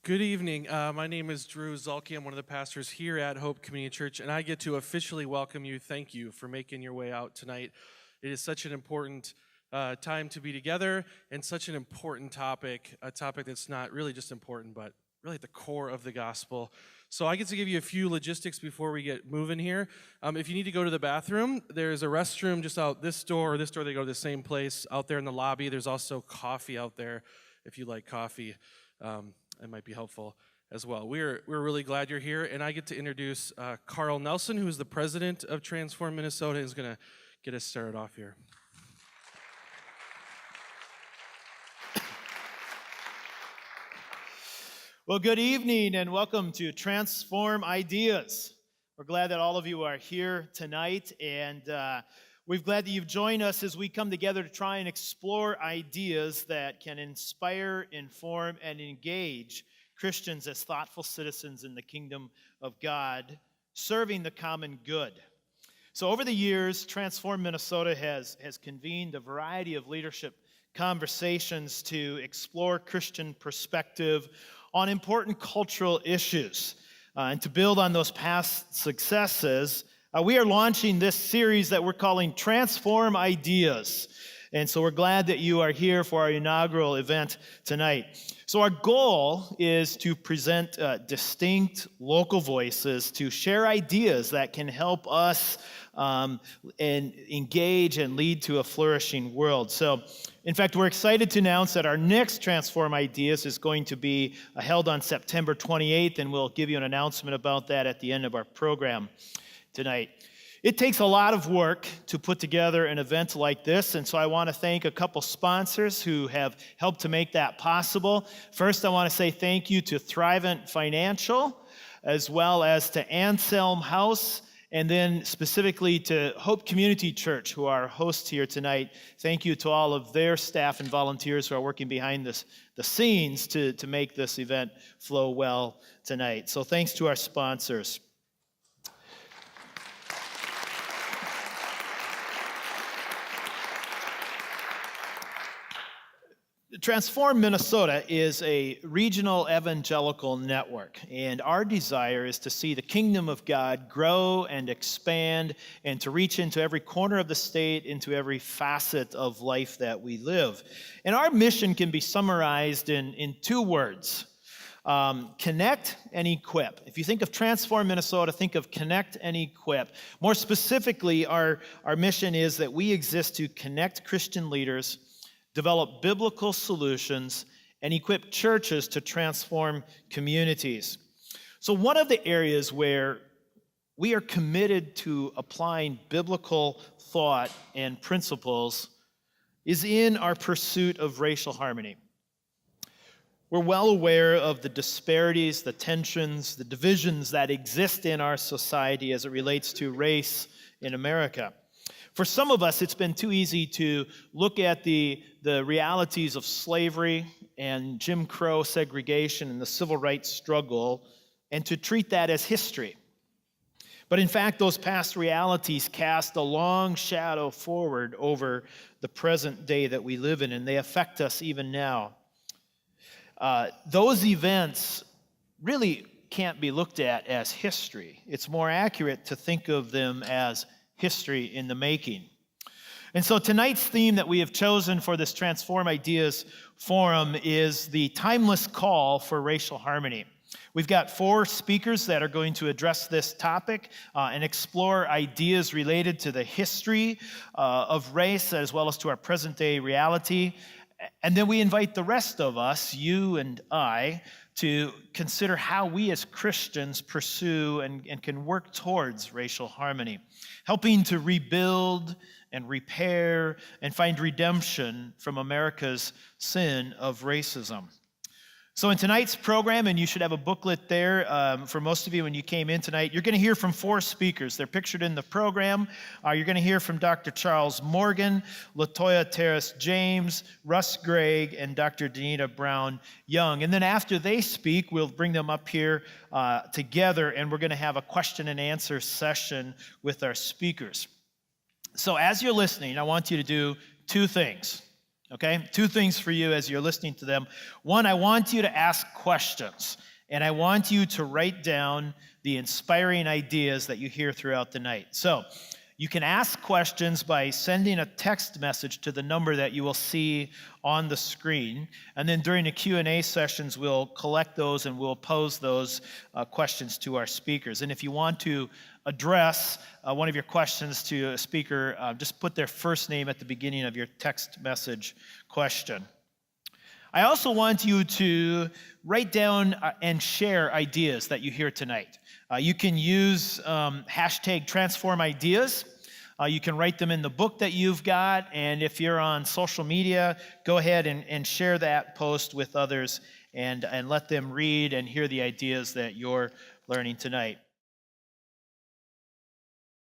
Good evening. My name is Drew Zulke. I'm one of the pastors here at Hope Community Church, and I get to officially welcome you. Thank you for making your way out tonight. It is such an important time to be together, and such an important topic, a topic that's not really just important, but really at the core of the gospel. So I get to give you a few logistics before we get moving here. If you need to go to the bathroom, there's a restroom just out this door or this door. They go to the same place. Out there in the lobby, there's also coffee out there if you like coffee. It might be helpful as well. We're really glad you're here, and I get to introduce Carl Nelson, who's the president of Transform Minnesota, and is going to get us started off here. Well, good evening and welcome to Transform Ideas. We're glad that all of you are here tonight, and we're glad that you've joined us as we come together to try and explore ideas that can inspire, inform, and engage Christians as thoughtful citizens in the kingdom of God, serving the common good. So over the years, Transform Minnesota has convened a variety of leadership conversations to explore Christian perspective on important cultural issues. And to build on those past successes, we are launching this series that we're calling Transform Ideas. And so we're glad that you are here for our inaugural event tonight. So our goal is to present distinct local voices to share ideas that can help us and engage and lead to a flourishing world. So, in fact, we're excited to announce that our next Transform Ideas is going to be held on September 28th, and we'll give you an announcement about that at the end of our program tonight. It takes a lot of work to put together an event like this, and so I want to thank a couple sponsors who have helped to make that possible. First, I want to say thank you to Thrivent Financial, as well as to Anselm House, and then specifically to Hope Community Church, who are hosts here tonight. Thank you to all of their staff and volunteers who are working behind the scenes to make this event flow well tonight. So thanks to our sponsors. Transform Minnesota is a regional evangelical network, and our desire is to see the kingdom of God grow and expand and to reach into every corner of the state, into every facet of life that we live. And our mission can be summarized in two words: connect and equip. If you think of Transform Minnesota, think of connect and equip. More specifically, our mission is that we exist to connect Christian leaders, develop biblical solutions, and equip churches to transform communities. So one of the areas where we are committed to applying biblical thought and principles is in our pursuit of racial harmony. We're well aware of the disparities, the tensions, the divisions that exist in our society as it relates to race in America. For some of us, it's been too easy to look at the realities of slavery and Jim Crow segregation and the civil rights struggle and to treat that as history. But in fact, those past realities cast a long shadow forward over the present day that we live in, and they affect us even now. Those events really can't be looked at as history. It's more accurate to think of them as history in the making. And so tonight's theme that we have chosen for this Transform Ideas Forum is the timeless call for racial harmony. We've got 4 speakers that are going to address this topic and explore ideas related to the history of race as well as to our present-day reality. And then we invite the rest of us, you and I, to consider how we as Christians pursue and can work towards racial harmony, helping to rebuild and repair and find redemption from America's sin of racism. So in tonight's program, and you should have a booklet there for most of you when you came in tonight, you're going to hear from 4 speakers. They're pictured in the program. You're going to hear from Dr. Charles Morgan, Latoya Terrace James, Russ Gregg, and Dr. Danita Brown Young. And then after they speak, we'll bring them up here together, and we're going to have a question and answer session with our speakers. So as you're listening, I want you to do 2 things. okay? Two things for you as you're listening to them. One, I want you to ask questions, and I want you to write down the inspiring ideas that you hear throughout the night. So you can ask questions by sending a text message to the number that you will see on the screen. And then during the Q&A sessions, we'll collect those and we'll pose those questions to our speakers. And if you want to address one of your questions to a speaker, just put their first name at the beginning of your text message question. I also want you to write down and share ideas that you hear tonight. You can use hashtag #TransformIdeas. You can write them in the book that you've got, and if you're on social media, go ahead and share that post with others and let them read and hear the ideas that you're learning tonight.